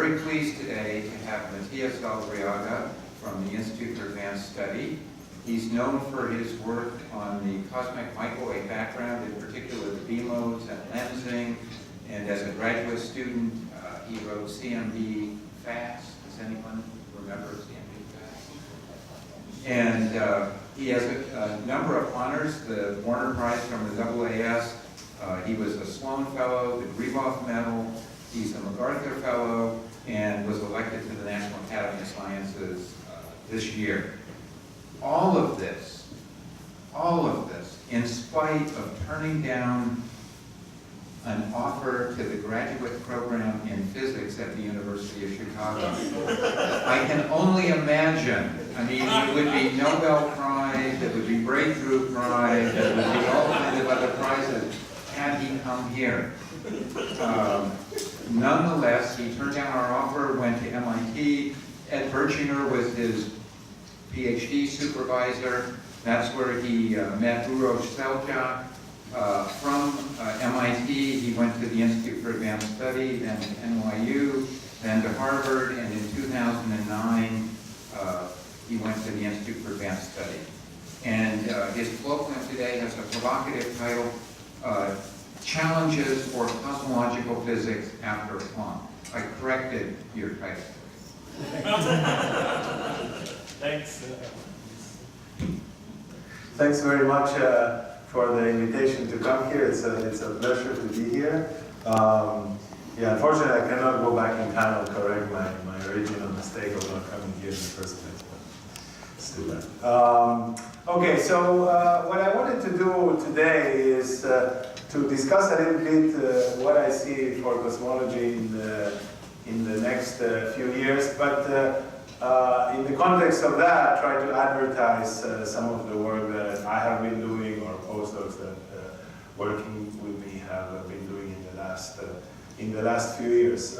very pleased today to have Matias Zaldarriaga from the Institute for Advanced Study. He's known for his work on the cosmic microwave background, in particular the B modes and lensing. And as a graduate student, he wrote CMB FAST. Does anyone remember CMB FAST? And he has a number of honors, the Warner Prize from the AAS. He was a Sloan Fellow, the Greboff Medal. He's a MacArthur Fellow, and was elected to the National Academy of Sciences this year. All of this, in spite of turning down an offer to the graduate program in physics at the University of Chicago. I can only imagine. I mean, it would be Nobel Prize, it would be Breakthrough Prize, it would be all kinds of other prizes had he come here. Nonetheless, he turned down our offer, went to MIT. Ed Bertschinger was his PhD supervisor. That's where he met Uroš Selčak. From MIT, he went to the Institute for Advanced Study, then to NYU, then to Harvard, and in 2009, he went to the Institute for Advanced Study. And his colloquium today has a provocative title, Challenges for Cosmological Physics After Planck. I corrected your title. Thanks. Thanks very much for the invitation to come here. It's a pleasure to be here. Yeah, unfortunately, I cannot go back in time and correct my original mistake of not coming here in the first place. But let's do that. Okay, so what I wanted to do today is to discuss a little bit what I see for cosmology in the next few years, but in the context of that, try to advertise some of the work that I have been doing, or postdocs that working with me have been doing in the last few years.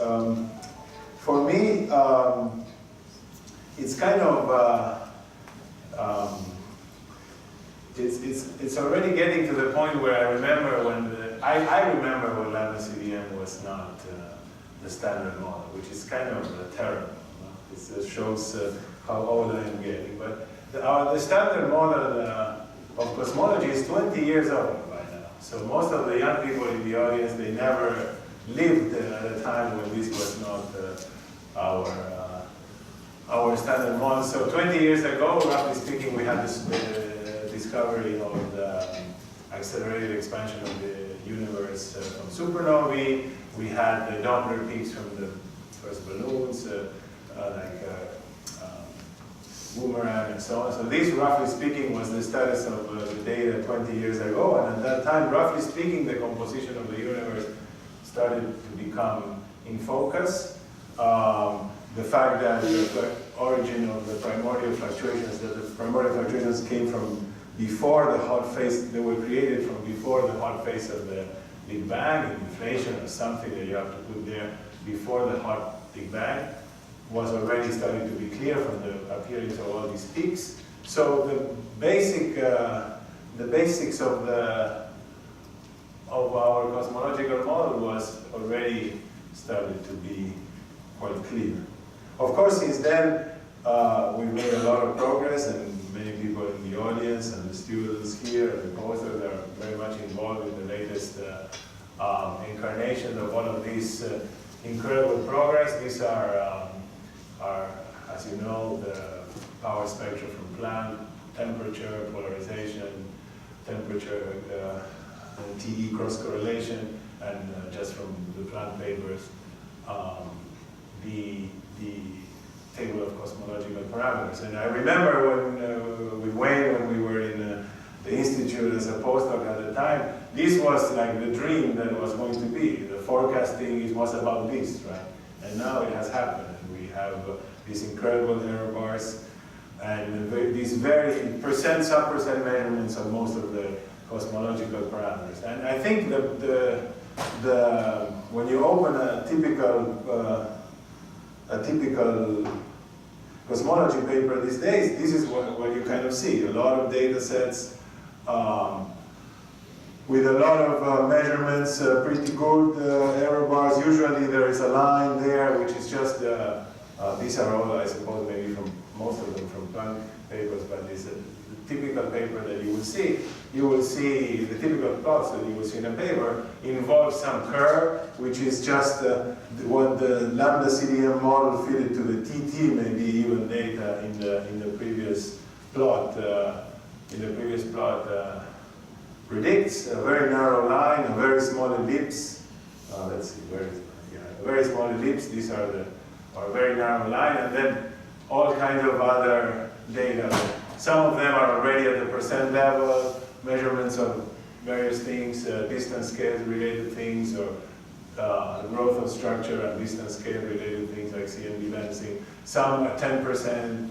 For me, it's kind of it's already getting to the point where I remember when I remember when lambda CDM was not the standard model, which is kind of terrible. It shows how old I am getting. But the standard model of cosmology is 20 years old by now. So most of the young people in the audience, they never lived at a time when this was not our standard model. So 20 years ago, roughly speaking, we had this discovery of the accelerated expansion of the universe from supernovae. We had the Doppler peaks from the first balloons, boomerang and so on. So this, roughly speaking, was the status of the data 20 years ago. And at that time, roughly speaking, the composition of the universe started to become in focus. The fact that the origin of the primordial fluctuations, came from before the hot phase, they were created from before the hot phase of the Big Bang, inflation or something that you have to put there before the hot Big Bang, was already starting to be clear from the appearance of all these peaks. So the basics of our cosmological model was already started to be quite clear. Of course, since then we've made a lot of progress, and many people in the audience and the students here and the postdocs are very much involved in the latest incarnation of all of these incredible progress. These are, as you know, the power spectra from Planck, temperature, polarization, temperature, TE cross correlation, and just from the Planck papers, the table of cosmological parameters. And I remember when with Wayne, when we were in the institute as a postdoc at the time, this was like the dream that was going to be. The forecasting, it was about this, right? And now it has happened. We have these incredible error bars and these very sub-percent measurements of most of the cosmological parameters. And I think when you open a typical cosmology paper these days, this is what you kind of see. A lot of data sets with a lot of measurements, pretty good error bars. Usually there is a line there which is just These are all, I suppose, maybe from most of them from Planck papers, but this typical paper that you will see the typical plots that you will see in a paper involve some curve, which is just what the lambda CDM model fitted to the TT, maybe even data in the previous plot. Predicts a very narrow line, a very small ellipse. Let's see, a very small ellipse. These are a very narrow line, and then all kinds of other data. Some of them are already at the percent level, measurements of various things, distance scale related things, or growth of structure and distance scale related things like CNV lensing. Some at 10%.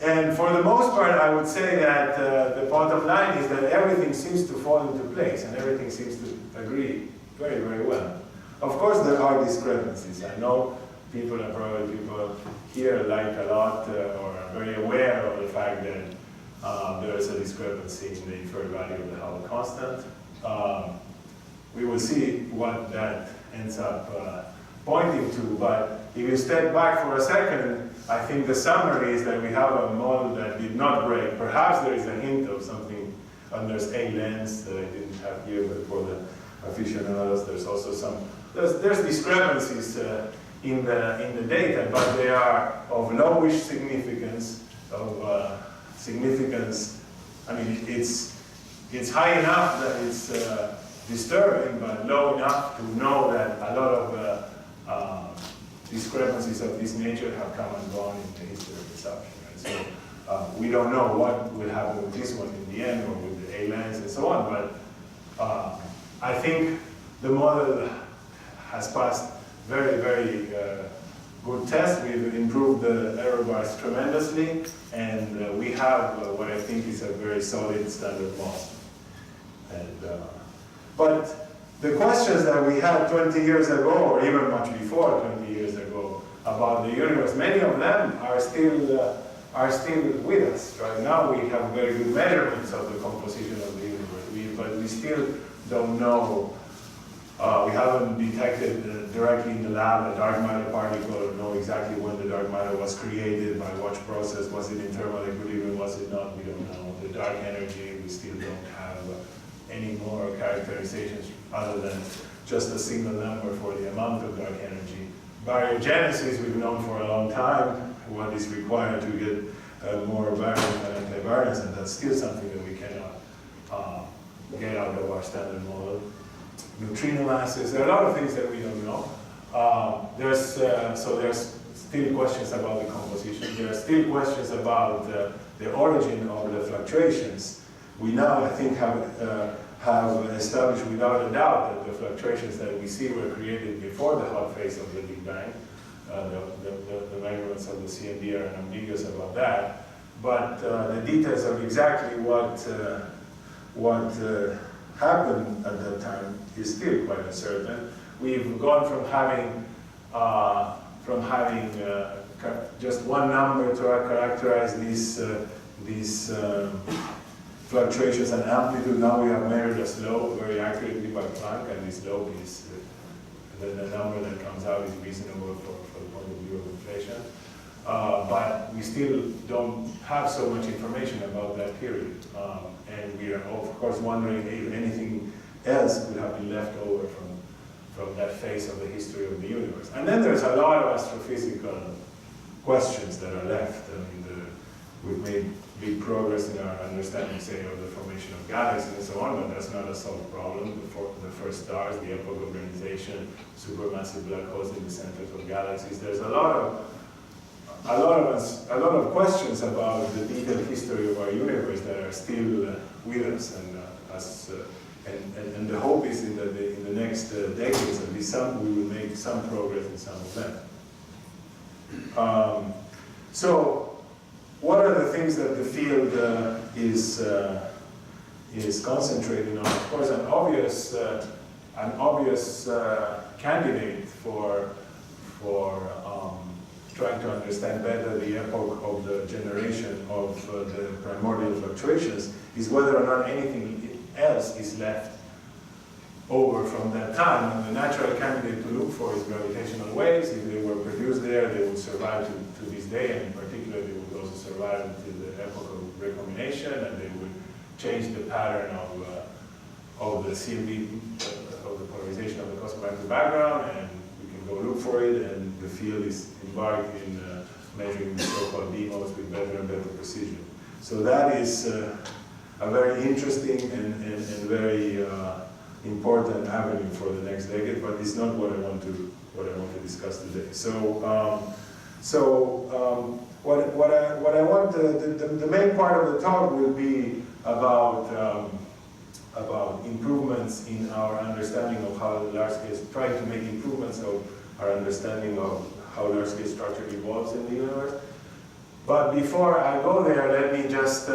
And for the most part, I would say that the bottom line is that everything seems to fall into place and everything seems to agree very, very well. Of course, there are discrepancies. I know people here like a lot or are very aware of the fact that there is a discrepancy in the inferred value of the Hubble constant. We will see what that ends up pointing to, but if you step back for a second, I think the summary is that we have a model that did not break. Perhaps there is a hint of something, and there's a lens that I didn't have here, but for the aficionados, there's also some, there's discrepancies in the data, but they are of lowish significance, I mean, it's high enough that it's disturbing, but low enough to know that a lot of discrepancies of this nature have come and gone in the history of perception. Right? So we don't know what will happen with this one in the end, or with the A lens and so on, but I think the model has passed very, very good tests. We've improved the error bars tremendously, and we have what I think is a very solid standard model. And, but the questions that we had 20 years ago, or even much before 20 years ago, about the universe, many of them are still with us. Right now we have very good measurements of the composition of the universe, but we still don't know. We haven't detected directly in the lab a dark matter particle, or know exactly when the dark matter was created, by what process. Was it in thermal equilibrium, was it not? We don't know. The dark energy, we still don't have any more characterizations other than just a single number for the amount of dark energy. Baryogenesis, we've known for a long time what is required to get more variance and antivariance, and that's still something that we cannot get out of our standard model. Neutrino masses, there are a lot of things that we don't know. So there's still questions about the composition. There are still questions about the origin of the fluctuations. We now, I think, have established without a doubt that the fluctuations that we see were created before the hot phase of the Big Bang. The measurements of the CMB are ambiguous about that. But the details of exactly what happened at that time is still quite uncertain. We've gone from having just one number to characterize these fluctuations and amplitude. Now we have measured a slope very accurately by Planck, and this slope is the number that comes out is reasonable for the point of view of inflation. But we still don't have so much information about that period. And we are, of course, wondering if anything else could have been left over from that phase of the history of the universe. And then there's a lot of astrophysical questions that are left. I mean, we've made big progress in our understanding, say, of the formation of galaxies and so on, but that's not a solved problem. The first stars, the epoch of organization, supermassive black holes in the centers of galaxies. There's a lot of questions about the detailed history of our universe that are still with us, and the hope is that in the next decades, at least we will make some progress in some of them. So, what are the things that the field is concentrating on? Of course, an obvious candidate for trying to understand better the epoch of the generation of the primordial fluctuations is whether or not anything else is left over from that time. And the natural candidate to look for is gravitational waves. If they were produced there, there, they would survive to this day, and in particular, they would also survive until the epoch of recombination, and they would change the pattern of the CMB, of the polarization of the cosmological background, and we can go look for it, and the field is embarked in measuring the so-called B modes with better and better precision. So that is a very interesting and very important avenue for the next decade, but it's not what I want to discuss today. So what I want the main part of the talk will be about improvements in our understanding of how large-scale, trying to make improvements of our understanding of how large-scale structure evolves in the universe. But before I go there, let me just,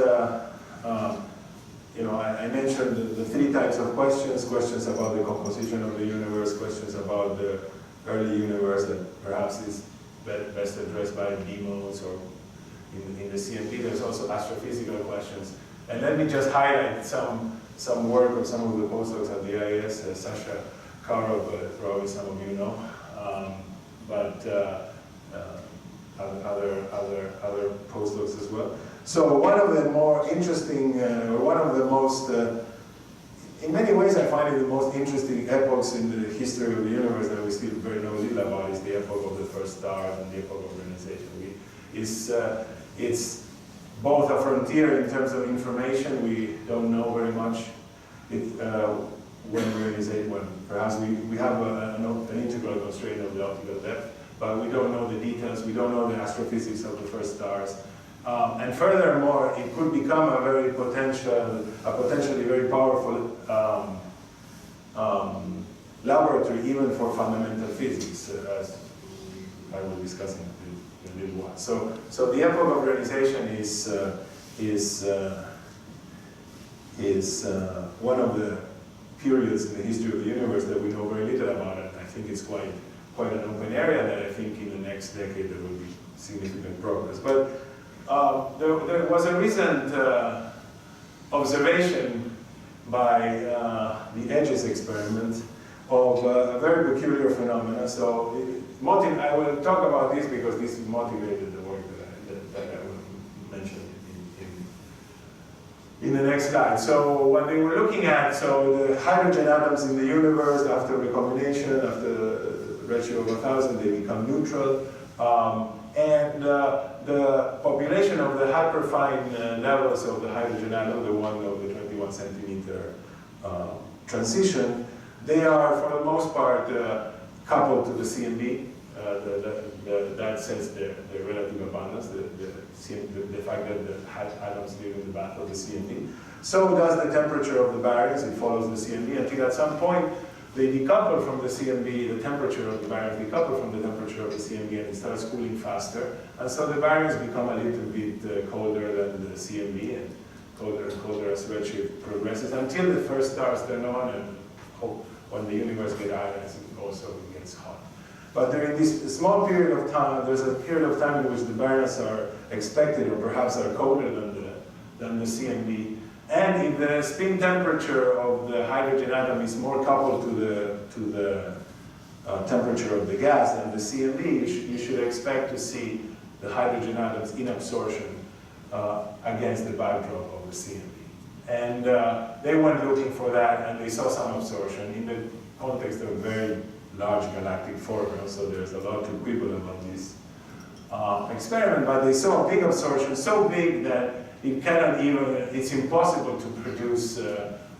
I mentioned the three types of questions: questions about the composition of the universe, questions about the early universe that perhaps is best addressed by B modes or in the CMB. There's also astrophysical questions. And let me just highlight some work of some of the postdocs at the IAS, Sasha Karov, probably some of you know, but other postdocs as well. So one of the more interesting, one of the most, in many ways I find it the most interesting epochs in the history of the universe that we still very know little about is the epoch of the first stars and the epoch of organization. It's both a frontier in terms of information. We don't know very much when perhaps we have an integral constraint of the optical depth, but we don't know the details. We don't know the astrophysics of the first stars. And furthermore, it could become a potentially very powerful laboratory even for fundamental physics, as I will discuss in a little while. So the epoch of realization is one of the periods in the history of the universe that we know very little about, and I think it's quite an open area that I think in the next decade there will be significant progress. But there was a recent observation by the EDGES experiment of a very peculiar phenomena. So I will talk about this because this motivated the work that I will mention in the next slide. So what they were looking at, so the hydrogen atoms in the universe after recombination, after the ratio of 1,000, they become neutral. And the population of the hyperfine levels of the hydrogen atom, the one of the 21 centimeter transition, they are for the most part coupled to the CMB. That says their relative abundance, the fact that the atoms live in the bath of the CMB. So does the temperature of the baryons. It follows the CMB until at some point they decouple from the CMB, the temperature of the baryons decouple from the temperature of the CMB, and it starts cooling faster. And so the baryons become a little bit colder than the CMB, and colder as redshift progresses, until the first stars turn on, and when the universe gets ionized, it also gets hot. But during this small period of time, there's a period of time in which the baryons are expected, or perhaps are colder than the CMB. And if the spin temperature of the hydrogen atom is more coupled to the temperature of the gas than the CMB, you should expect to see the hydrogen atoms in absorption against the backdrop of the CMB. And they went looking for that, and they saw some absorption in the context of a very large galactic foreground, so there's a lot to quibble about this experiment, but they saw a big absorption, so big that it cannot even, it's impossible to produce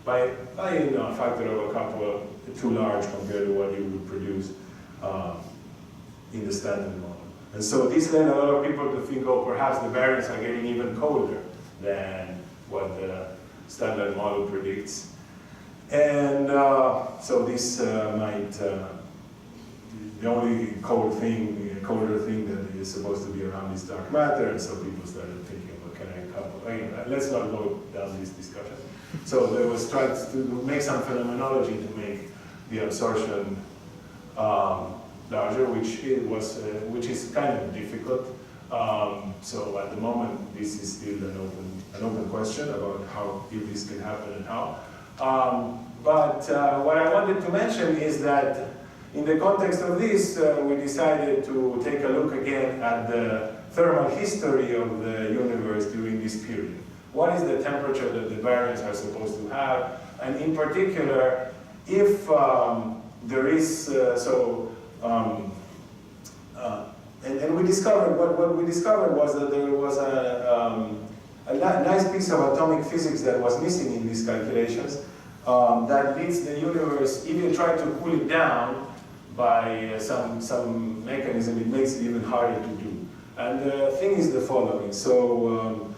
by a factor of a couple, too large compared to what you would produce in the standard model. And so this led a lot of people to think, oh, perhaps the baryons are getting even colder than what the standard model predicts. And so this might, the only colder thing that is supposed to be around is dark matter, and so people started thinking, well, can I couple? Let's not go down this discussion. So there was tried to make some phenomenology to make the absorption larger, which is kind of difficult. So at the moment, this is still an open question about how, if this can happen and how. But what I wanted to mention is that in the context of this, we decided to take a look again at the thermal history of the universe during this period. What is the temperature that the baryons are supposed to have? And in particular, if there is, and we discovered, what we discovered was that there was a nice piece of atomic physics that was missing in these calculations that leads the universe, if you try to cool it down by some mechanism, it makes it even harder to do. And the thing is the following. So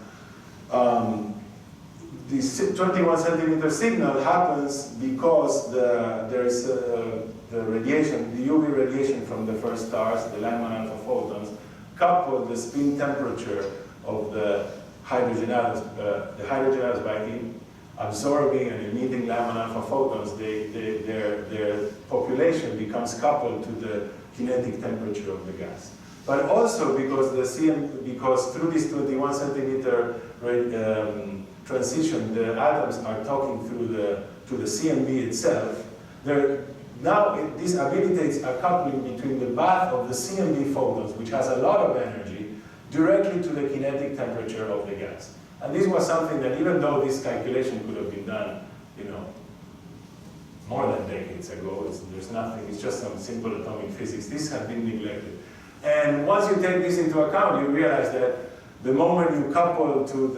this 21 centimeter signal happens because there's the radiation, the UV radiation from the first stars, the Lyman alpha photons, coupled the spin temperature of the hydrogen atoms by absorbing and emitting Lyman alpha photons, their population becomes coupled to the kinetic temperature of the gas. But also because through this 21 centimeter transition, the atoms are talking to the CMB itself. Now this habilitates a coupling between the bath of the CMB photons, which has a lot of energy, directly to the kinetic temperature of the gas. And this was something that, even though this calculation could have been done, more than decades ago, there's nothing, it's just some simple atomic physics, this had been neglected. And once you take this into account, you realize that the moment you couple to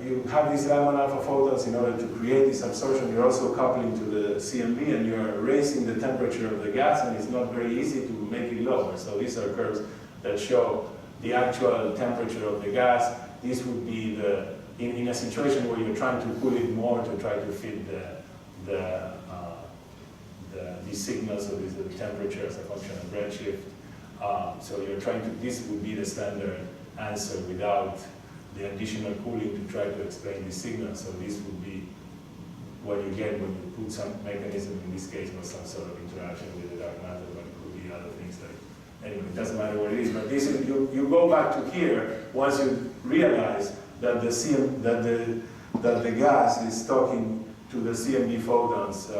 you have these Lyman alpha photons in order to create this absorption, you're also coupling to the CMB, and you're raising the temperature of the gas, and it's not very easy to make it lower. So these are curves that show the actual temperature of the gas. This would be in a situation where you're trying to cool it more to try to fit these signals, so this is the temperature as a function of redshift. So you're trying to, this would be the standard answer without the additional cooling to try to explain the signal. So this would be what you get when you put some mechanism, in this case was some sort of interaction with the dark matter, but it could be other things like, anyway, it doesn't matter what it is, but this is, you go back to here once you realize that that the gas is talking to the CMB photons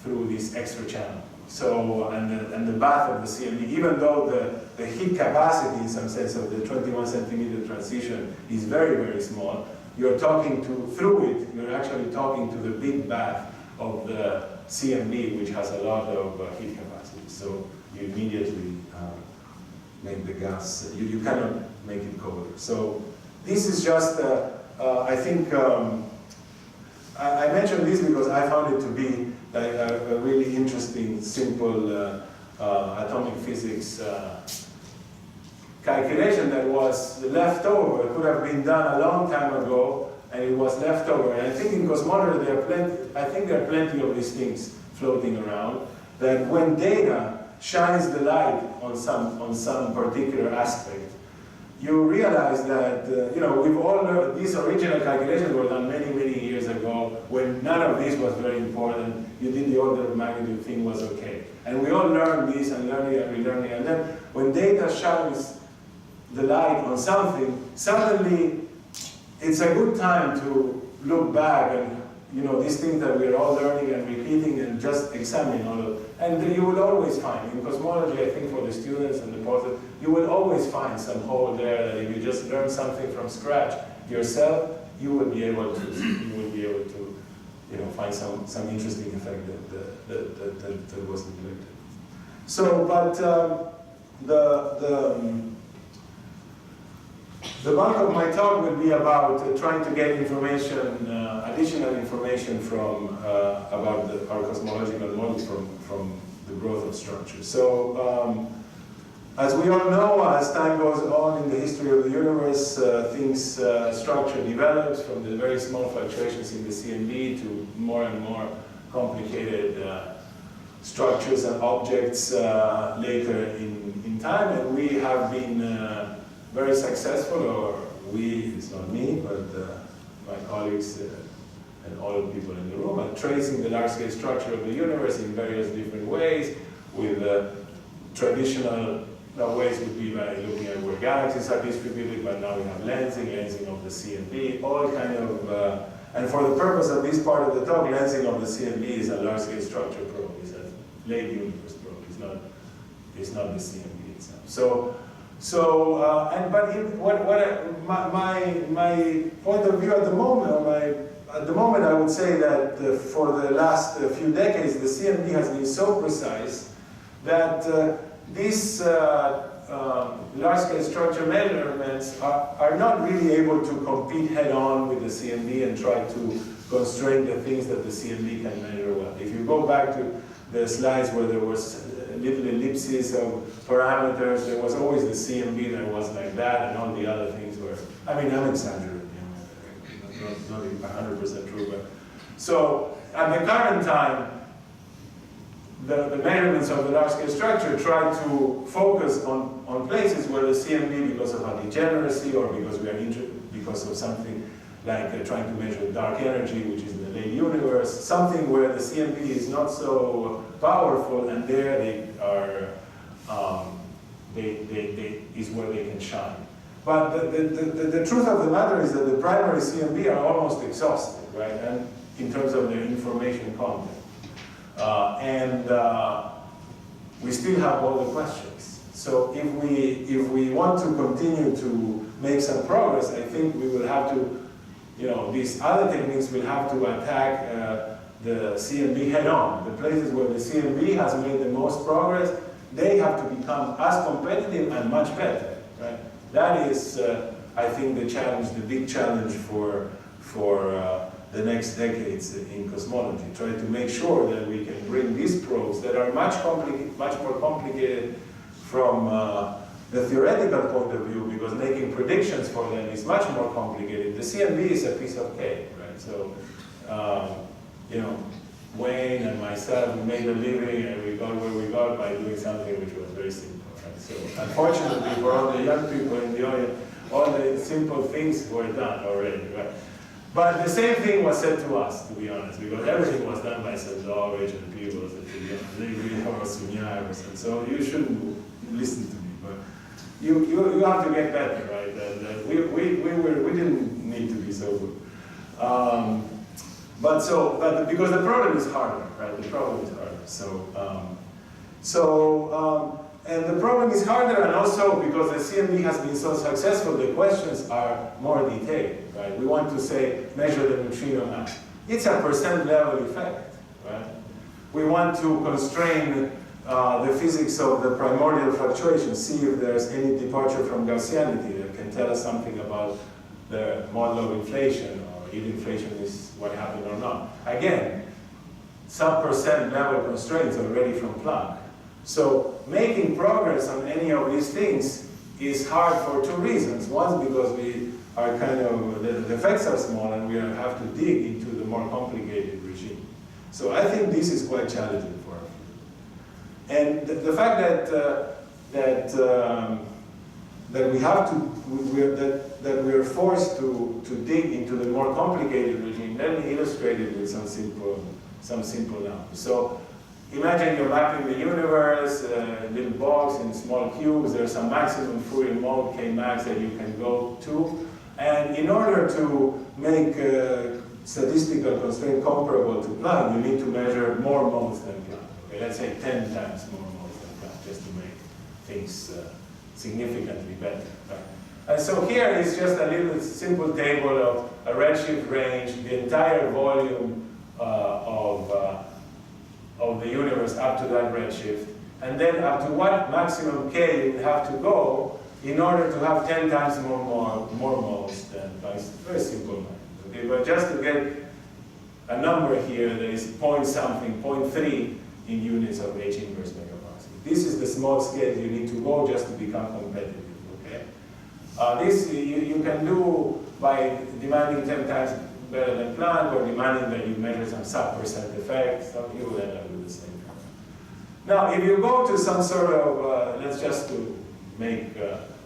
through this extra channel. So, and the bath of the CMB, even though the heat capacity in some sense of the 21 centimeter transition is very, very small, you're talking through it, you're actually talking to the big bath of the CMB, which has a lot of heat capacity. So you immediately make the gas, you cannot make it colder. So this is just, I think, I mentioned this because I found it to be a really interesting, simple atomic physics calculation that was left over. It could have been done a long time ago, and it was left over. And I think in cosmology there are plenty of these things floating around, that when data shines the light on some particular aspect, you realize that, we've all learned, these original calculations were done many, many years ago, when none of this was very important. You did the order of magnitude thing was okay. And we all learned this and learned it and relearned it. And then when data shines the light on something, suddenly it's a good time to look back and, these things that we're all learning and repeating, and just examine all of it. And you will always find, in cosmology, I think for the students and the postdocs, you will always find some hole there that if you just learn something from scratch yourself, you will be able to find some interesting effect that was neglected. So, but the bulk of my talk will be about trying to get information, additional information from about our cosmological models from the growth of structure. So, as we all know, as time goes on in the history of the universe, structure develops from the very small fluctuations in the CMB to more and more complicated structures and objects later in time, and we have been very successful, or it's not me, but my colleagues and all the people in the room, are tracing the large-scale structure of the universe in various different ways, with traditional ways would be by looking at where galaxies are distributed, but now we have lensing of the CMB, all kind of, and for the purpose of this part of the talk, lensing of the CMB is a large-scale structure probe. It's a late universe probe. It's not the CMB itself. My point of view at the moment, I would say that for the last few decades, the CMB has been so precise that these large-scale structure measurements are not really able to compete head-on with the CMB and try to constrain the things that the CMB can measure well. If you go back to the slides where there was little ellipses of parameters, there was always the CMB that was like that, and all the other things were, I mean, I'm exaggerating, not 100% true, but. So, at the current time, the measurements of the large-scale structure try to focus on places where the CMB, because of a degeneracy or because of something like trying to measure dark energy, which is in the late universe, something where the CMB is not so powerful, and there they are, is where they can shine. But the truth of the matter is that the primary CMB are almost exhausted, right? And in terms of their information content. We still have all the questions. So if we want to continue to make some progress, I think we will have to, these other techniques will have to attack the CMB head-on. The places where the CMB has made the most progress, they have to become as competitive and much better, right? That is, I think, the challenge, the big challenge for the next decades in cosmology. Try to make sure that we can bring these probes that are much more complicated from the theoretical point of view, because making predictions for them is much more complicated. The CMB is a piece of cake, right? So, Wayne and myself, we made a living and we got where we got by doing something which was very simple, right? So, unfortunately for all the young people in the audience, all the simple things were done already, right? But the same thing was said to us, to be honest, because everything was done by Zaldarriaga and people, and so you shouldn't listen to me, but you have to get better, right? We didn't need to be so good. But because the problem is harder, right? The problem is harder. And the problem is harder, and also because the CMB has been so successful, the questions are more detailed, right? We want to say, measure the neutrino mass. It's a percent level effect, right? We want to constrain the physics of the primordial fluctuation, see if there's any departure from Gaussianity that can tell us something about the model of inflation, or if inflation is what happened or not. Again, sub-percent level constraints already from Planck. So making progress on any of these things is hard for two reasons. One, because we are the effects are small and we have to dig into the more complicated regime. So I think this is quite challenging for us. And the fact that we are forced to dig into the more complicated regime, let me illustrate it with some simple numbers. So imagine you're mapping the universe, little box in small cubes. There's some maximum Fourier mode, Kmax, that you can go to. And in order to make statistical constraint comparable to Planck, you need to measure more modes than Planck. Okay, let's say 10 times more modes than Planck, just to make things significantly better. Right? And so here is just a little simple table of a redshift range, the entire volume of the universe up to that redshift, and then up to what maximum k you would have to go in order to have 10 times more modes than Planck. Very simple, okay? But just to get a number here that is 0.3 in units of H inverse megaparsec. This is the small scale you need to go just to become competitive, okay? This you can do by demanding 10 times better than Planck, or demanding that you measure some sub-percent effect, so you will end up with the same. Now, if you go to some sort of, let's just to make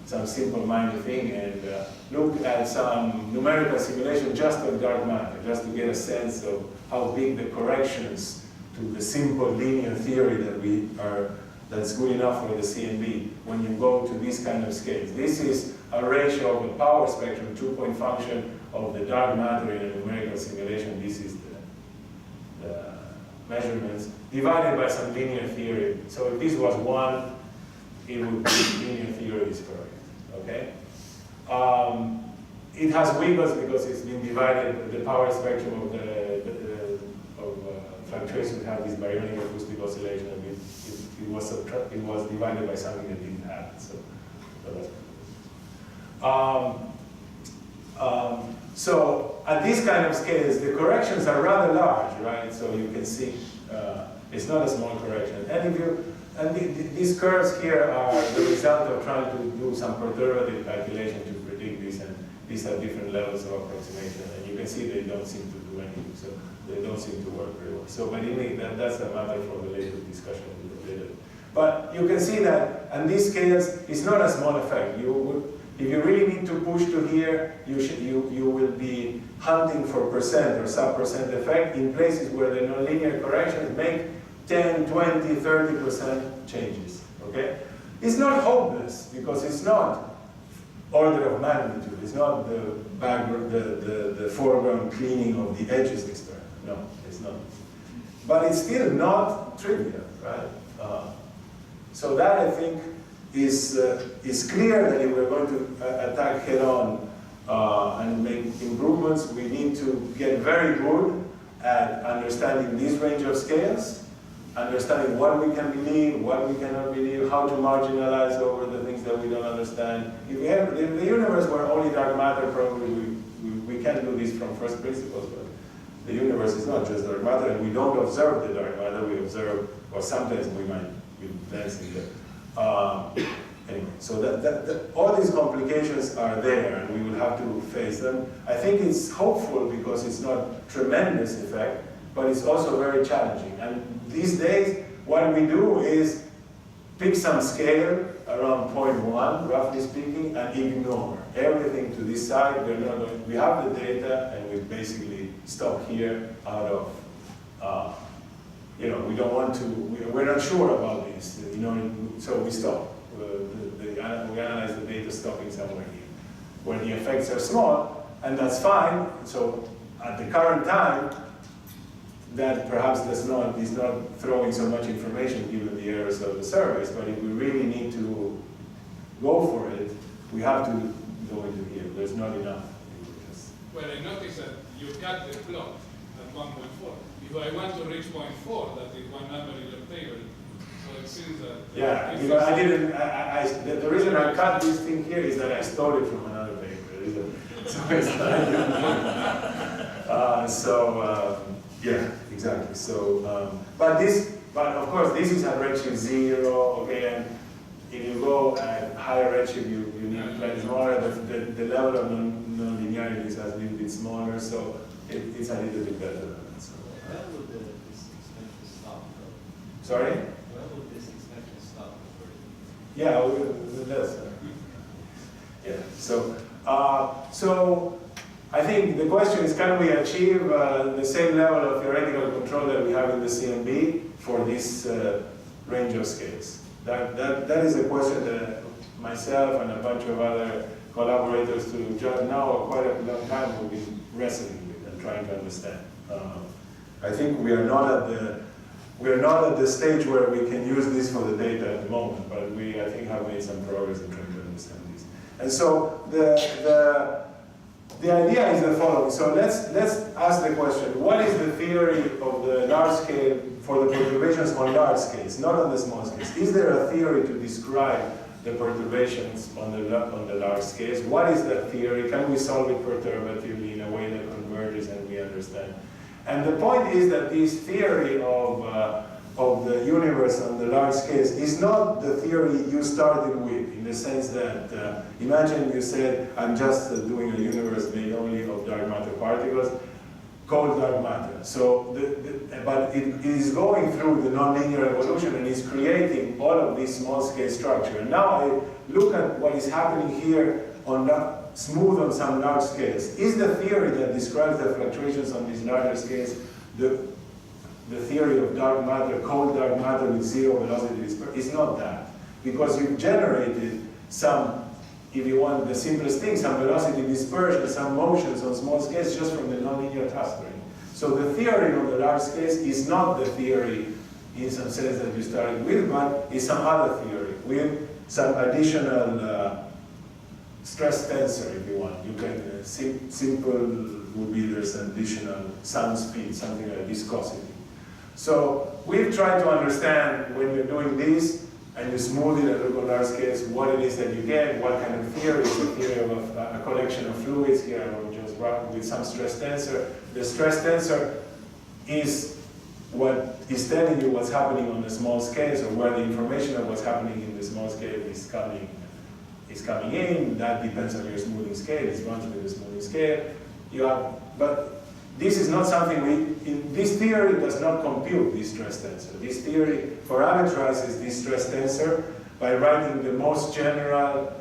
some simple minor thing and look at some numerical simulation just of dark matter, just to get a sense of how big the corrections to the simple linear theory that's good enough for the CMB when you go to these kind of scales. This is a ratio of the power spectrum, 2-point function of the dark matter in a numerical simulation. This is measurements divided by some linear theory. So if this was 1, it would be linear theory is correct. Okay? It has wiggles because it's been divided, the power spectrum of fluctuations have this baryonic acoustic oscillation, and it was divided by something that didn't have it. So that's so at these kind of scales, the corrections are rather large, right? So you can see it's not a small correction. And these curves here are the result of trying to do some perturbative calculation to predict this, and these are different levels of approximation, and you can see they don't seem to do anything, so they don't seem to work very well. So, but anyway, that's a matter for the later discussion with the data. But you can see that, and these scales, it's not a small effect. If you really need to push to here, you will be hunting for percent or sub-percent effect in places where the nonlinear corrections make 10, 20, 30% changes, okay? It's not hopeless, because it's not order of magnitude. It's not the background, the foreground cleaning of the edges experiment. No, it's not. But it's still not trivial, right? So that, I think, is clear that if we're going to attack head-on and make improvements, we need to get very good at understanding this range of scales, understanding what we can believe, what we cannot believe, how to marginalize over the things that we don't understand. If the universe were only dark matter, probably we can do this from first principles, but the universe is not just dark matter, and we don't observe the dark matter, we observe, or sometimes we might be dancing there. Anyway, so all these complications are there, and we will have to face them. I think it's hopeful because it's not tremendous effect, but it's also very challenging. And these days, what we do is pick some scale around 0.1, roughly speaking, and ignore everything to this side. We have the data, and we basically stop here out of, we don't want to, we're not sure about this, so we stop. We analyze the data stopping somewhere here, where the effects are small, and that's fine. So at the current time, that perhaps is not throwing so much information given the errors of the surveys, but if we really need to go for it, we have to go into here. There's not enough. Well, I noticed that you cut the plot at 1.4. If I want to reach 0.4, that is one number in your table, so it seems that... Yeah, I didn't, the reason I cut this thing here is that I stole it from another paper. So it's not, yeah, exactly. So, but of course, this is at redshift 0, okay, and if you go at higher redshift, you need to play smaller. The level of non-linearity is a little bit smaller, so it's a little bit better than that. So, when would this expansion stop? Sorry? When would this expansion stop? Yeah, that's yeah. So I think the question is, can we achieve the same level of theoretical control that we have in the CMB for this range of scales? That is a question that myself and a bunch of other collaborators to just now quite a long time have been wrestling with and trying to understand. I think we are not at the stage where we can use this for the data at the moment, but we, I think, have made some progress in trying to understand this. And so the idea is the following. So let's ask the question: what is the theory of the large scale for the perturbations on large scales, not on the small scales? Is there a theory to describe the perturbations on the large scales? What is that theory? Can we solve it perturbatively in a way that converges and we understand? And the point is that this theory of the universe on the large scales is not the theory you started with, in the sense that, imagine you said, I'm just doing a universe made only of dark matter particles, called dark matter. So, but it is going through the nonlinear evolution and is creating all of this small scale structure. And now I look at what is happening here on smooth on some large scales. Is the theory that describes the fluctuations on these larger scales the theory of dark matter, cold dark matter with zero velocity dispersion? It's not that. Because you've generated some, if you want the simplest thing, some velocity dispersion, some motions on small scales just from the nonlinear clustering. So the theory on the large scale is not the theory in some sense that you started with, but is some other theory with some additional stress tensor, if you want. You can, simple would be there's an additional sound speed, something like viscosity. So we've tried to understand when you're doing this and you smooth it at local large scales, what it is that you get, what kind of theory. Is a theory of a collection of fluids here, or just with some stress tensor. The stress tensor is what is telling you what's happening on the small scales, or where the information of what's happening in the small scale is coming in. That depends on your smoothing scale. It runs with the smoothing scale. You have, but this is not something this theory does not compute this stress tensor. This theory parameterizes this stress tensor by writing the most general,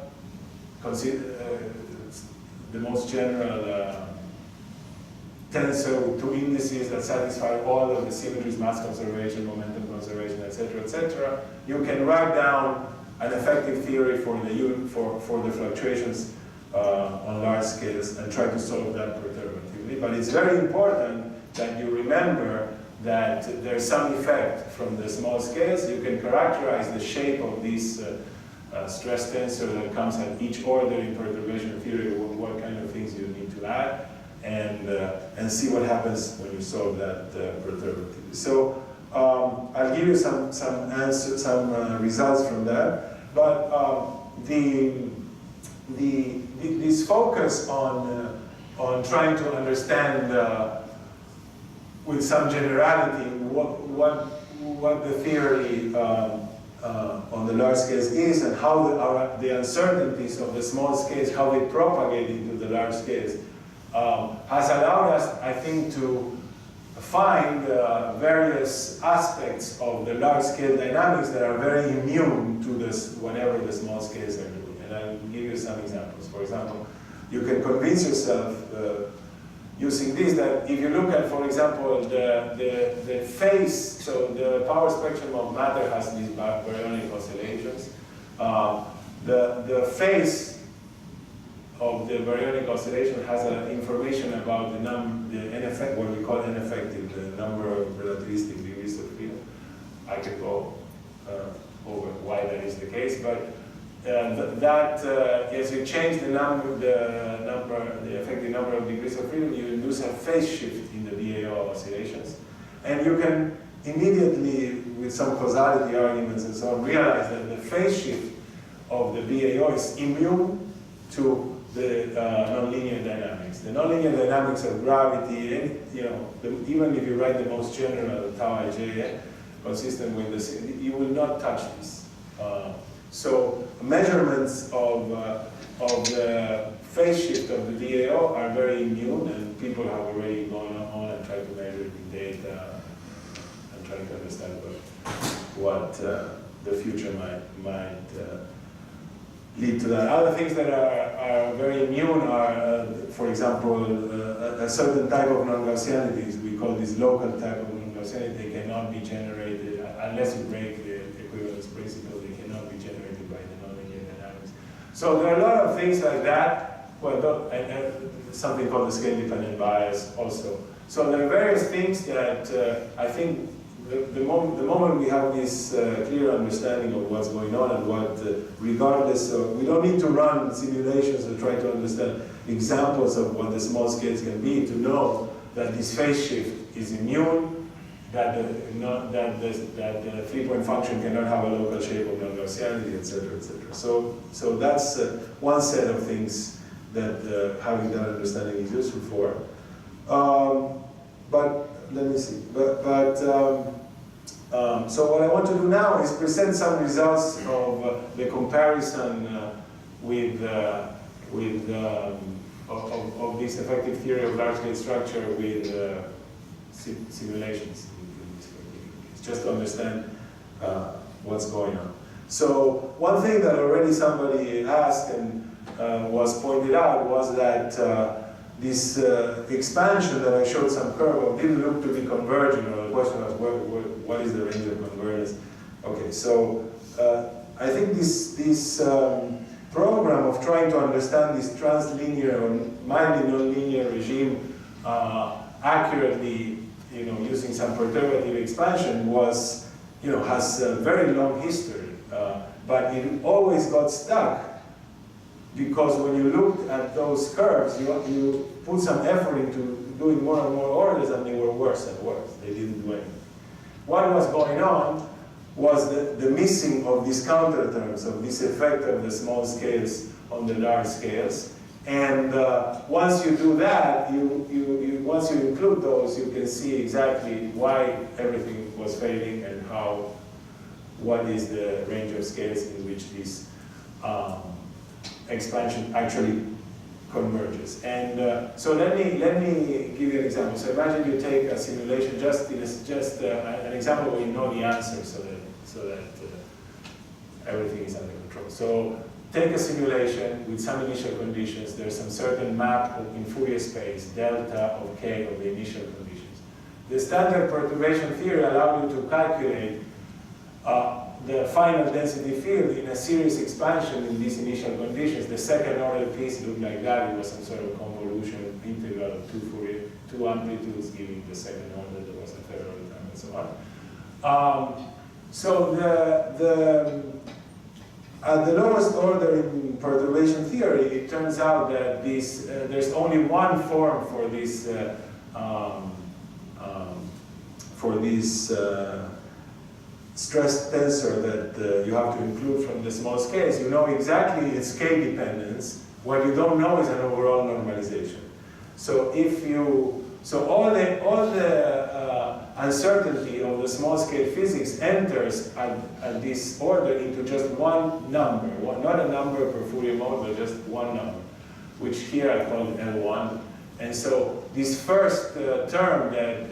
tensor with two indices that satisfy all of the symmetries, mass conservation, momentum conservation, etc., etc. You can write down an effective theory for the fluctuations on large scales and try to solve that perturbatively. But it's very important that you remember that there's some effect from the small scales. You can characterize the shape of this stress tensor that comes at each order in perturbation theory, what kind of things you need to add, and see what happens when you solve that perturbatively. So I'll give you some results from that. But this focus on trying to understand with some generality what the theory on the large scales is, and how the uncertainties of the small scales, how they propagate into the large scales, has allowed us, I think, to find various aspects of the large scale dynamics that are very immune to this, whatever the small scales are doing. And I'll give you some examples. For example, you can convince yourself using this that if you look at, for example, the phase, so the power spectrum of matter has these baryonic oscillations. The phase of the baryonic oscillation has information about the what we call ineffective, the number of relativistic degrees of freedom. I could go over why that is the case, but as you change the effective number of degrees of freedom, you induce a phase shift in the DAO oscillations, and you can immediately, with some causality arguments and so on, realize that the phase shift of the DAO is immune to the nonlinear dynamics. The nonlinear dynamics of gravity, and even if you write the most general tau ij consistent with this, you will not touch this. So measurements of the phase shift of the DAO are very immune, and people have already gone on and tried to measure it in data and trying to understand what the future might lead to that. Other things that are very immune are, for example, a certain type of non-Gaussianities. We call this local type of non-Gaussianity. They cannot be generated unless you break the equivalence principle. They cannot be generated by the nonlinear dynamics. So there are a lot of things like that. Well, and something called the scale-dependent bias also. So there are various things that I think the moment we have this clear understanding of what's going on and what, regardless of, we don't need to run simulations and try to understand examples of what the small scales can be to know that this phase shift is immune, that the three-point function cannot have a local shape of non-Gaussianity, etc., etc. So that's one set of things that having that understanding is useful for. But let me see. So what I want to do now is present some results of the comparison of this effective theory of large-scale structure with simulations. It's just to understand what's going on. So one thing that already somebody asked and was pointed out was that this expansion that I showed some curve of didn't look to be converging, or the question was what is the range of convergence? Okay, so I think this program of trying to understand this translinear or mildly nonlinear regime accurately using some perturbative expansion was, has a very long history, but it always got stuck because when you looked at those curves, you put some effort into doing more and more orders, and they were worse and worse. They didn't do anything. What was going on was the missing of these counter terms, of this effect of the small scales on the large scales. And once you do that, once you include those, you can see exactly why everything was failing and what is the range of scales in which this expansion actually converges. And so let me give you an example. So imagine you take a simulation, just an example where you know the answer, so that everything is under control. So take a simulation with some initial conditions. There's some certain map in Fourier space, delta of k of the initial conditions. The standard perturbation theory allowed you to calculate the final density field in a series expansion in these initial conditions. The second order piece looked like that. It was some sort of convolution integral of two amplitudes giving the second order. There was a third order term and so on. So at the lowest order in perturbation theory, it turns out that there's only one form for this stress tensor that you have to include from the small scales. You know exactly its k dependence. What you don't know is an overall normalization. So all the uncertainty of the small scale physics enters at this order into just one number, not a number per Fourier mode, but just one number, which here I call L1. And so this first term that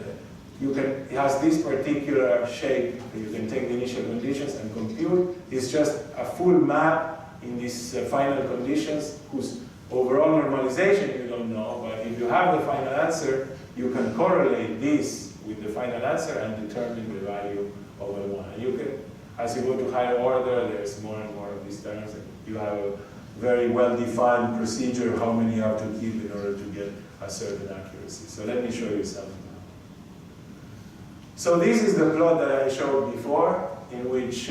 it has this particular shape. You can take the initial conditions and compute. It's just a full map in these final conditions whose overall normalization you don't know, but if you have the final answer, you can correlate this with the final answer and determine the value of L1. And you can, as you go to higher order, there's more and more of these terms, and you have a very well-defined procedure how many you have to keep in order to get a certain accuracy. So let me show you something. So this is the plot that I showed before, in which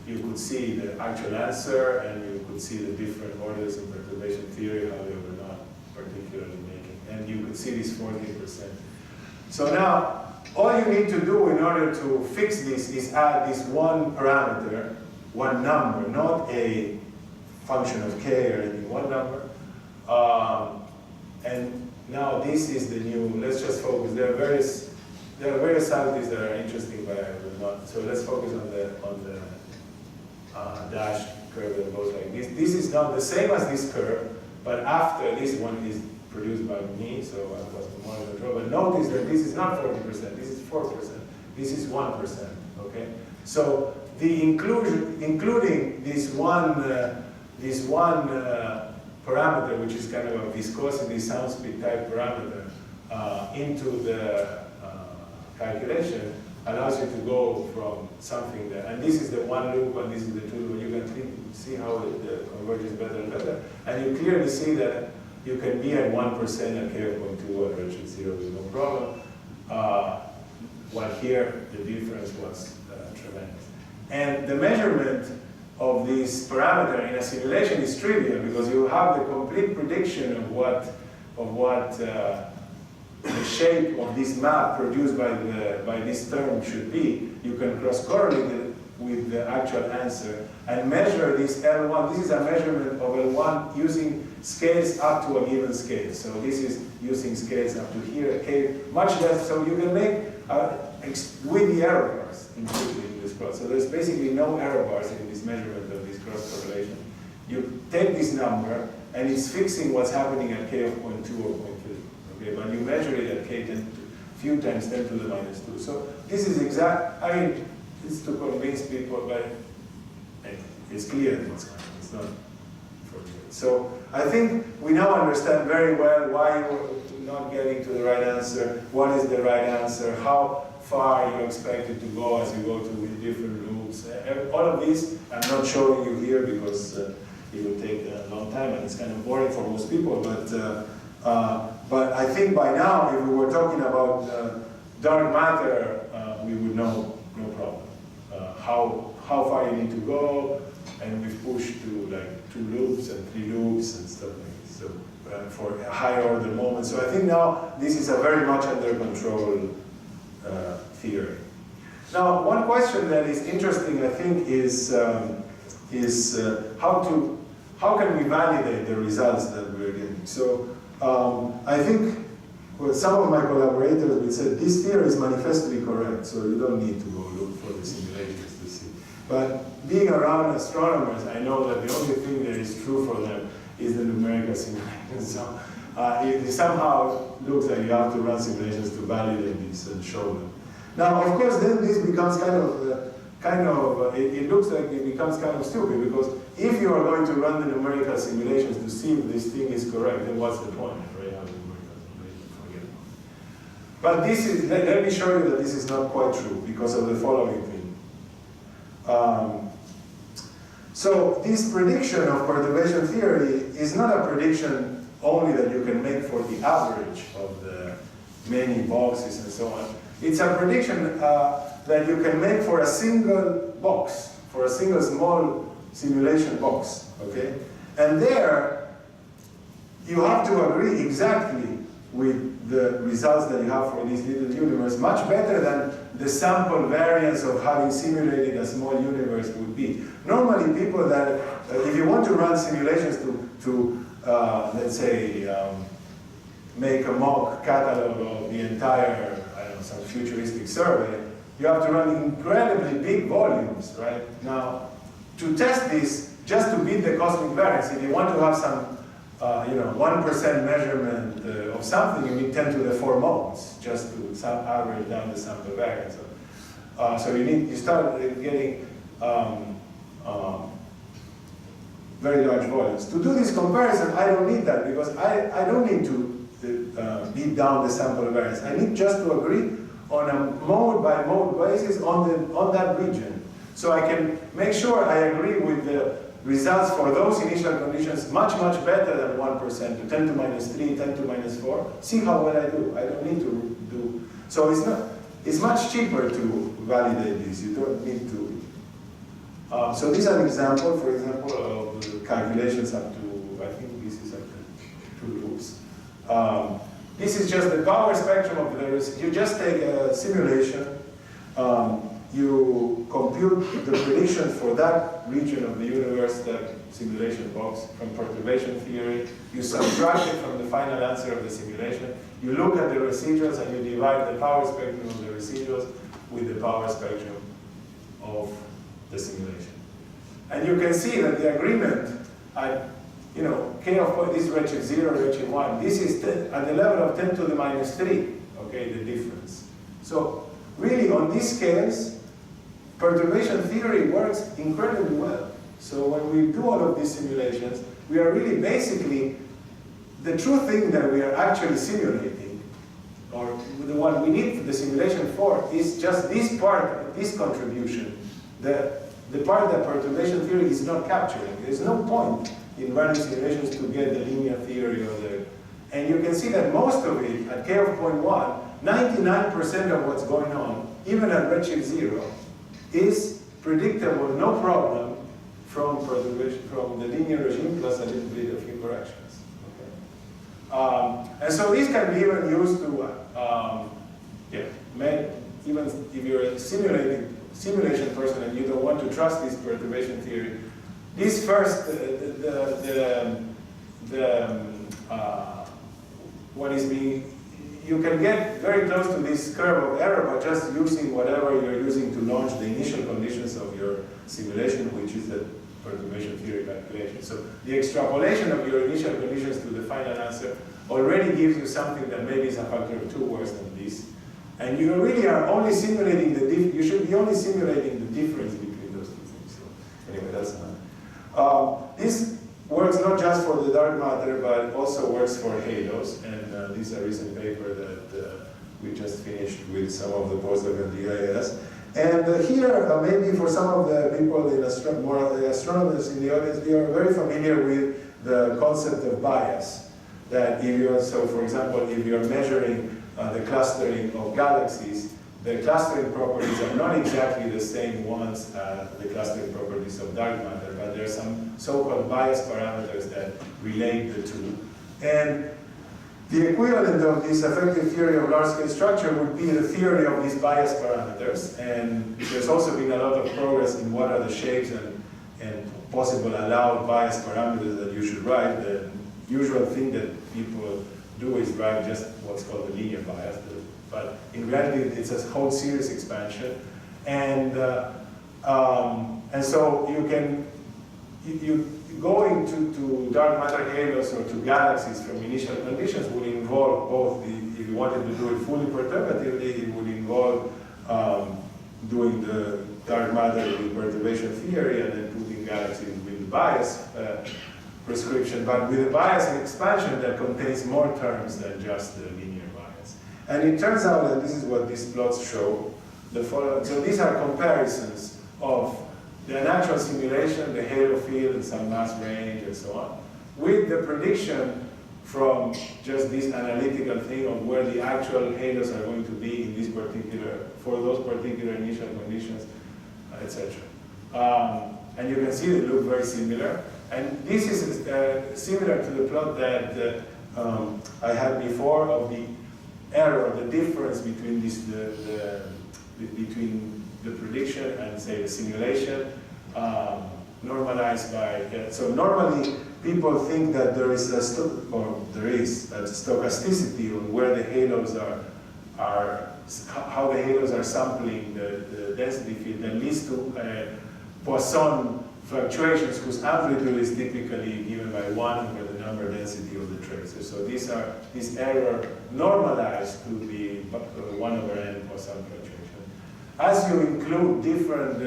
you could see the actual answer, and you could see the different orders in perturbation theory, how they were not particularly making. And you could see this 14%. So now, all you need to do in order to fix this is add this one parameter, one number, not a function of k or anything, one number. And now this is the new, let's just focus. There are various subtleties that are interesting, but I will not. So let's focus on the dashed curve that goes like this. This is not the same as this curve, but after this one is produced by me, so I was more in control. But notice that this is not 40%, this is 4%, this is 1%, okay? So the including this one parameter, which is kind of a viscosity sound speed type parameter, into the calculation allows you to go from something there. And this is the one loop, and this is the two loop. You can see how it converges better and better. And you clearly see that you can be at 1% at k of 0.2 at redshift 0 with no problem. While here, the difference was tremendous. And the measurement of this parameter in a simulation is trivial because you have the complete prediction of what the shape of this map produced by this term should be. You can cross-correlate it with the actual answer and measure this L1. This is a measurement of L1 using scales up to a given scale. So this is using scales up to here, k, much less. So you can make with the error bars included in this plot. So there's basically no error bars in this measurement of this cross-correlation. You take this number, and it's fixing what's happening at k of 0.2 or 0.3. Okay, but you measure it at k few times 10 to the minus 2. So this is exact. I mean, it's to convince people, but it's clear that it's coming. It's not for you. So I think we now understand very well why you're not getting to the right answer, what is the right answer, how far you expect it to go as you go to with different loops. All of this I'm not showing you here because it would take a long time, and it's kind of boring for most people. But I think by now, if we were talking about dark matter, we would know no problem. How far you need to go, and we've pushed to like 2 loops and 3 loops and stuff like this. So for a higher order moment. So I think now this is a very much under control theory. Now, one question that is interesting, I think, is how can we validate the results that we're getting? So I think some of my collaborators would say this theory is manifestly correct, so you don't need to go look for the simulations to see. But being around astronomers, I know that the only thing that is true for them is the numerical simulation. So it somehow looks like you have to run simulations to validate this and show them. Now, of course, then this becomes it looks like it becomes kind of stupid, because if you are going to run the numerical simulations to see if this thing is correct, then what's the point, right? Have the numerical simulation, forget about it. But this is, let me show you that this is not quite true because of the following thing. So this prediction of perturbation theory is not a prediction only that you can make for the average of the many boxes and so on. It's a prediction that you can make for a single box, for a single small simulation box, okay? And there, you have to agree exactly with the results that you have for this little universe, much better than the sample variance of having simulated a small universe would be. Normally, people that, if you want to run simulations to let's say, make a mock catalog of the entire, some futuristic survey, you have to run incredibly big volumes, right? Now, to test this, just to beat the cosmic variance, if you want to have some, 1% measurement of something, you need 10 to the 4 modes just to average down the sample variance. So you start getting very large volumes. To do this comparison, I don't need that, because I don't need to beat down the sample variance. I need just to agree on a mode-by-mode basis on that region. So I can make sure I agree with the results for those initial conditions much, much better than 1%, to 10 to minus 3, 10 to minus 4. See how well I do. I don't need to do. So it's much cheaper to validate this. You don't need to. So this is an example, for example, of the calculations up to, I think this is up to 2 loops. This is just the power spectrum of the, you just take a simulation, you compute the prediction for that region of the universe, that simulation box, from perturbation theory, you subtract it from the final answer of the simulation, you look at the residuals and you divide the power spectrum of the residuals with the power spectrum of the simulation. And you can see that the agreement at, K of point, this is redshift 0, redshift 1. This is at the level of 10 to the minus 3, okay, the difference. So really, on these scales, perturbation theory works incredibly well. So when we do all of these simulations, we are really basically, the true thing that we are actually simulating, or the one we need the simulation for, is just this part, this contribution, the part that perturbation theory is not capturing. There's no point in running simulations to get the linear theory or the, and you can see that most of it at K of 0.1, 99% of what's going on, even at redshift 0, is predictable, no problem, from perturbation, from the linear regime plus a little bit of few corrections. Okay? And so these can be even used to, even if you're a simulation person and you don't want to trust this perturbation theory, this first, what is being, you can get very close to this curve of error by just using whatever you're using to launch the initial conditions of your simulation, which is the perturbation theory calculation. So the extrapolation of your initial conditions to the final answer already gives you something that maybe is a factor of 2 worse than this. And you really are only simulating you should be only simulating the difference between those two things. So anyway, that's not. This works not just for the dark matter, but also works for halos. And this is a recent paper that we just finished with some of the postdoc at the IIS. And here, maybe for some of the people in more astronomers in the audience, we are very familiar with the concept of bias. That if you are, so for example, if you are measuring the clustering of galaxies, the clustering properties are not exactly the same ones as the clustering properties of dark matter, but there are some so-called bias parameters that relate the two. And the equivalent of this effective theory of large-scale structure would be the theory of these bias parameters. And there's also been a lot of progress in what are the shapes and possible allowed bias parameters that you should write. The usual thing that people do is write just what's called the linear bias. But in reality, it's a whole series expansion. And so you can, going to dark matter halos or to galaxies from initial conditions would involve both, if you wanted to do it fully perturbatively, it would involve doing the dark matter with perturbation theory and then putting galaxies with the bias prescription, but with a bias expansion that contains more terms than just the linear bias. And it turns out that this is what these plots show. The following, so these are comparisons of the natural simulation, the halo field, and some mass range, and so on, with the prediction from just this analytical thing of where the actual halos are going to be in this particular, for those particular initial conditions, etc. And you can see they look very similar. And this is similar to the plot that I had before of the error, the difference between this, between the prediction and say the simulation, normalized by, so normally people think that there is a stochasticity on where the halos are how the halos are sampling the density field that leads to Poisson fluctuations whose amplitude is typically given by 1 over the number density of the tracers. So this error normalized to the 1 over n Poisson fluctuation. As you include different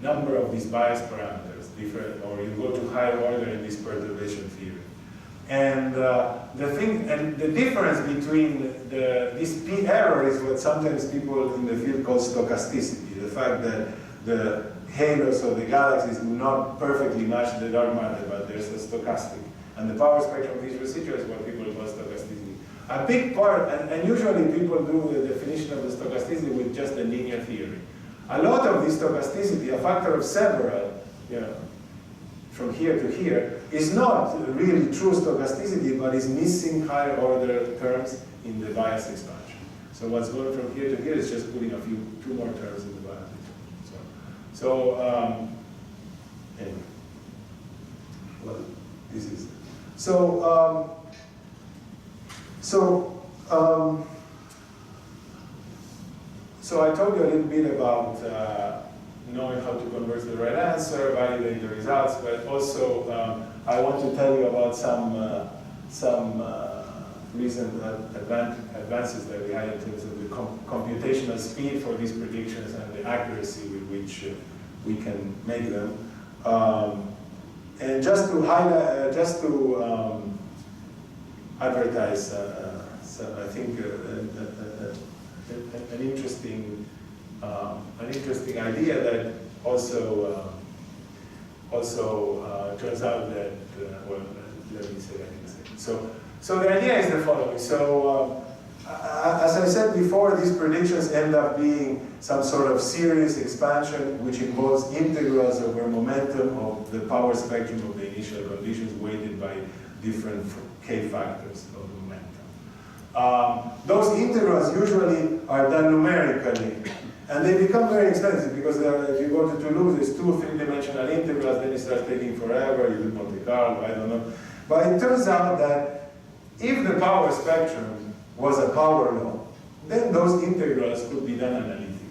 number of these bias parameters, or you go to higher order in this perturbation theory. And the difference between this P error is what sometimes people in the field call stochasticity. The fact that the halos of the galaxies do not perfectly match the dark matter, but there's a stochastic. And the power spectrum of these residuals is what people call stochasticity. A big part, and usually people do the definition of the stochasticity with just the linear theory. A lot of this stochasticity, a factor of several, from here to here, is not really true stochasticity, but is missing higher order terms in the bias expansion. So what's going from here to here is just putting two more terms in the bias expansion. Anyway, well, this is So I told you a little bit about knowing how to converge to the right answer, validate the results, but also I want to tell you about some recent advances that we had in terms of the computational speed for these predictions and the accuracy with which we can make them. And just to highlight, advertise, I think an interesting idea that also turns out that well, let me say that in a second. So the idea is the following. So as I said before, these predictions end up being some sort of series expansion which involves integrals over momentum of the power spectrum of the initial conditions weighted by different k factors of momentum. Those integrals usually are done numerically, and they become very expensive because if you go to Toulouse, there's 2 3-dimensional integrals, then it starts taking forever, you do Monte Carlo, I don't know. But it turns out that if the power spectrum was a power law, then those integrals could be done analytically,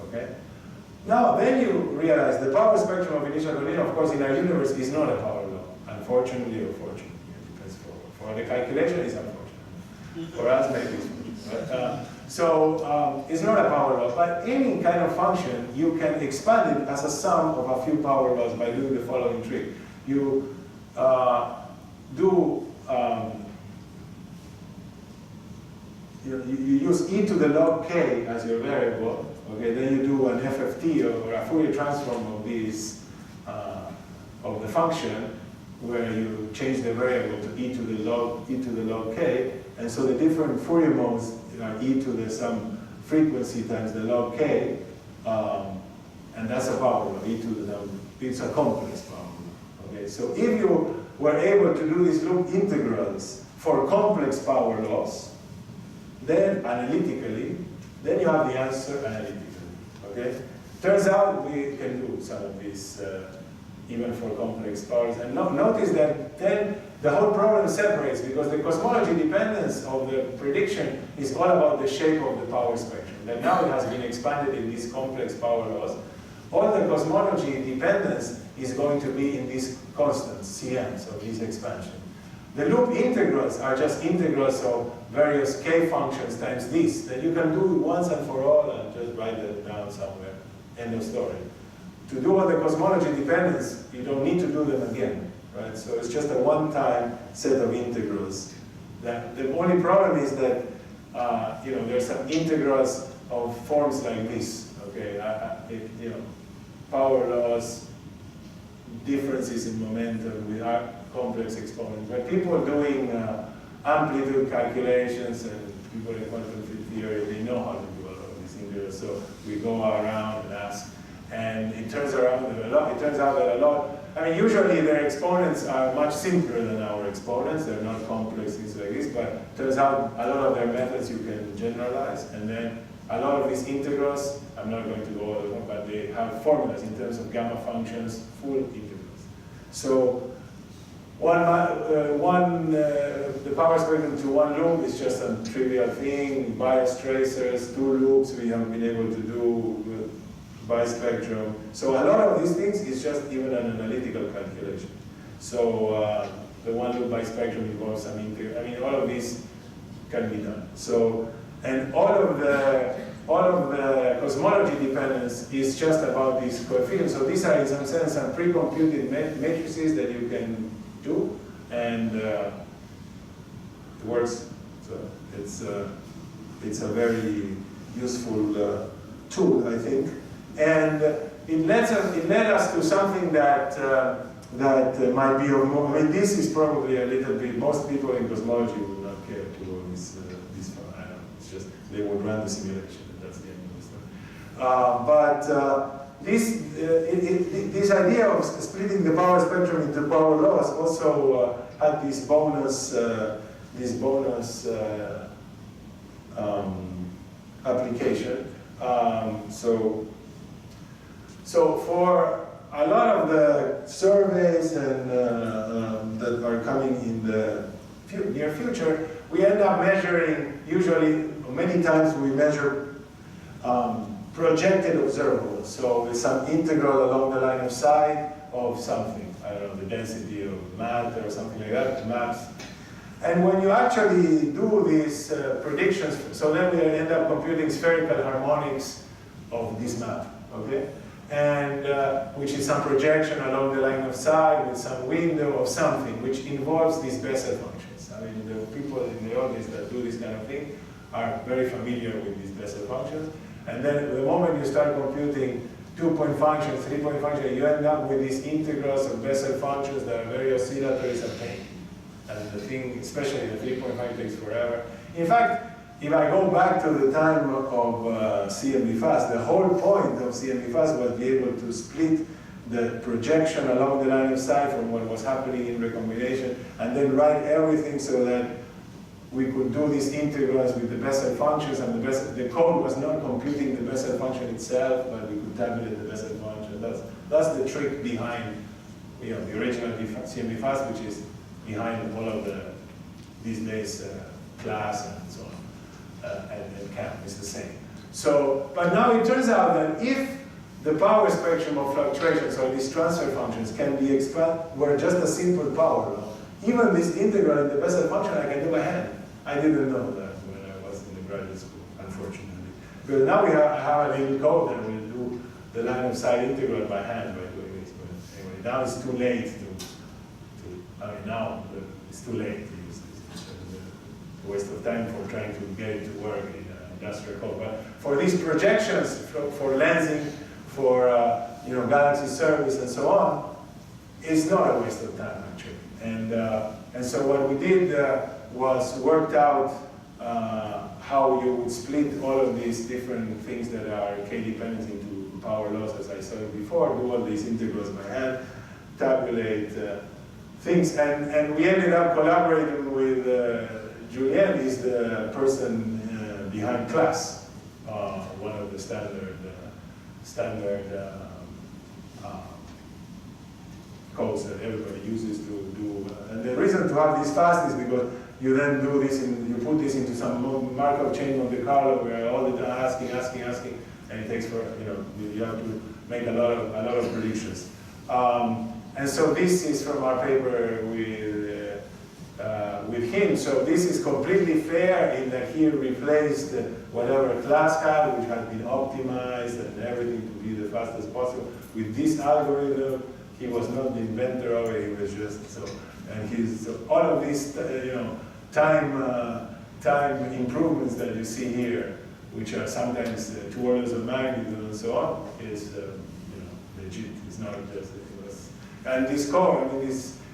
okay? Now, then you realize the power spectrum of initial condition, of course, in our universe is not a power law, unfortunately or fortunately. It depends for the calculation, it's unfortunate. For us, maybe it's fortunate. It's not a power law, but any kind of function, you can expand it as a sum of a few power laws by doing the following trick. You you use e to the log k as your variable. Okay, then you do an FFT or a Fourier transform of these of the function, where you change the variable to e to the log k, and so the different Fourier modes are e to the some frequency times the log k, and that's a power law, e to the log. It's a complex power law. Okay, so if you were able to do these loop integrals for complex power laws, then analytically, then you have the answer analytically. Okay, turns out we can do some of these even for complex powers, and notice that then the whole problem separates, because the cosmology dependence of the prediction is all about the shape of the power spectrum. That now it has been expanded in these complex power laws. All the cosmology dependence is going to be in these constants, CMs, of this expansion. The loop integrals are just integrals of various k functions times this, that you can do once and for all and just write it down somewhere. End of story. To do all the cosmology dependence, you don't need to do them again, right? So it's just a one-time set of integrals. The only problem is that there's some integrals of forms like this. Okay, power laws, differences in momentum with complex exponents. But people doing amplitude calculations and people in quantum field theory, they know how to do all of these integrals. So we go around and ask. And it turns out that a lot, I mean, usually their exponents are much simpler than our exponents. They're not complex things like this, but it turns out a lot of their methods you can generalize. And then a lot of these integrals, I'm not going to go over them, but they have formulas in terms of gamma functions, full integrals. So the power spectrum to one loop is just a trivial thing. Bias tracers, two loops, we have been able to do bispectrum. So a lot of these things is just even an analytical calculation. So the one loop bispectrum involves some integral. I mean, all of these can be done. So, and all of the cosmology dependence is just about these coefficients. So these are, in some sense, some pre-computed matrices that you can do, and it works. So it's a very useful tool, I think. And it led us to something that might be of more. I mean, this is probably a little bit. Most people in cosmology would not care to go this far. I don't know. It's just they would run the simulation, and that's the end of the story. This idea of splitting the power spectrum into power laws also had this bonus application. So for a lot of the surveys and that are coming in the near future, we end up measuring, usually, many times we measure projected observables. So with some integral along the line of sight of something, I don't know, the density of matter or something like that, maps. And when you actually do these predictions, so then we end up computing spherical harmonics of this map, okay? And which is some projection along the line of sight with some window of something, which involves these Bessel functions. I mean, the people in the audience that do this kind of thing are very familiar with these Bessel functions. And then the moment you start computing 2-point functions, 3-point functions, you end up with these integrals of Bessel functions that are very oscillatory as a pain. And the thing, especially the 3-point function, takes forever. In fact, if I go back to the time of CMB-fast, the whole point of CMB-fast was to be able to split the projection along the line of sight from what was happening in recombination, and then write everything so that we could do these integrals with the Bessel functions, and the code was not computing the Bessel function itself, but we could tabulate the Bessel function. That's the trick behind the original CMB-fast, which is behind all of these days class and so on. And CAM is the same. So, but now it turns out that if the power spectrum of fluctuations or these transfer functions can be expanded, were just a simple power law, even this integral in the Bessel function I can do by hand. I didn't know that when I was in the graduate school, unfortunately. Because now I have a little code that will do the line of sight integral by hand by doing this. But anyway, now it's too late now it's too late to use this. a waste of time for trying to get it to work in industrial code. But for these projections, for lensing, for galaxy service and so on, it's not a waste of time actually. And so what we did was worked out how you would split all of these different things that are k-dependent into power laws, as I saw it before, do all these integrals by hand, tabulate things, and we ended up collaborating with Julien, is the person behind class, one of the standard codes that everybody uses to do. And the reason to have this fast is because you then do this, you put this into some Markov chain of the Carlo where all the time asking, and it takes for, you have to make a lot of predictions. And so this is from our paper with him. So this is completely fair in that he replaced whatever class had, which had been optimized and everything to be the fastest possible, with this algorithm. He was not the inventor of it. He was just so. And so all of these, time improvements that you see here, which are sometimes 2 orders of magnitude and so on, is legit. It's not just it was. And this code,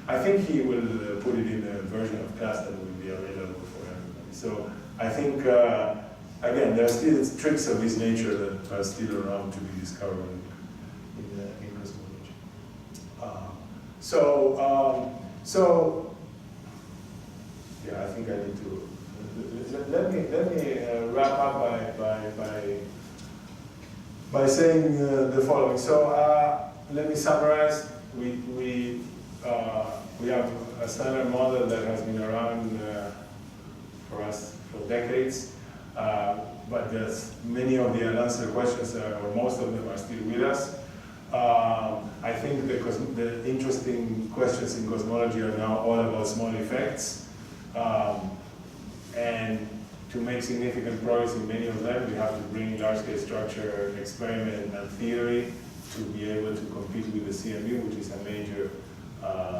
I think he will put it in a version of class that will be available for everybody. So I think again, there are still tricks of this nature that are still around to be discovered in cosmology. So yeah, I think I need to let me wrap up by saying the following. So let me summarize. We have a standard model that has been around for us for decades, but there's many of the unanswered questions, or most of them, are still with us. I think the interesting questions in cosmology are now all about small effects, and to make significant progress in many of them, we have to bring large-scale structure, experiment, and theory to be able to compete with the CMU, which is a major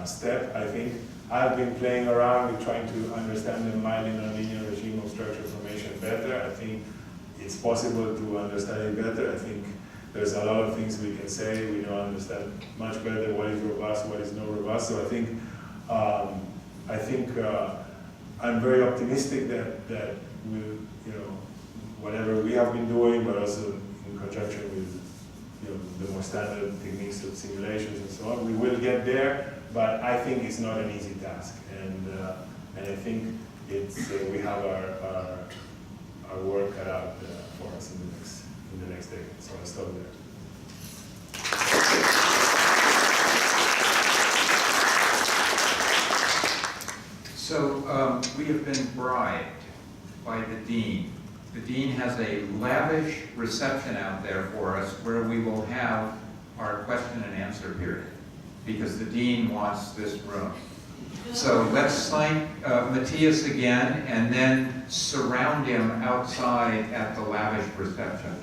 step, I think. I've been playing around with trying to understand the mildly nonlinear regime of structure formation better. I think it's possible to understand it better. I think there's a lot of things we can say. We don't understand much better what is robust, what is not robust. So I think I'm very optimistic that we'll, whatever we have been doing, but also in conjunction with the more standard techniques of simulations and so on, we will get there. But I think it's not an easy task, and I think we have our work cut out for us in the next decade. So I'll stop there. So we have been bribed by the dean. The dean has a lavish reception out there for us where we will have our question and answer period, because the dean wants this room. So let's thank Matias again, and then surround him outside at the lavish reception.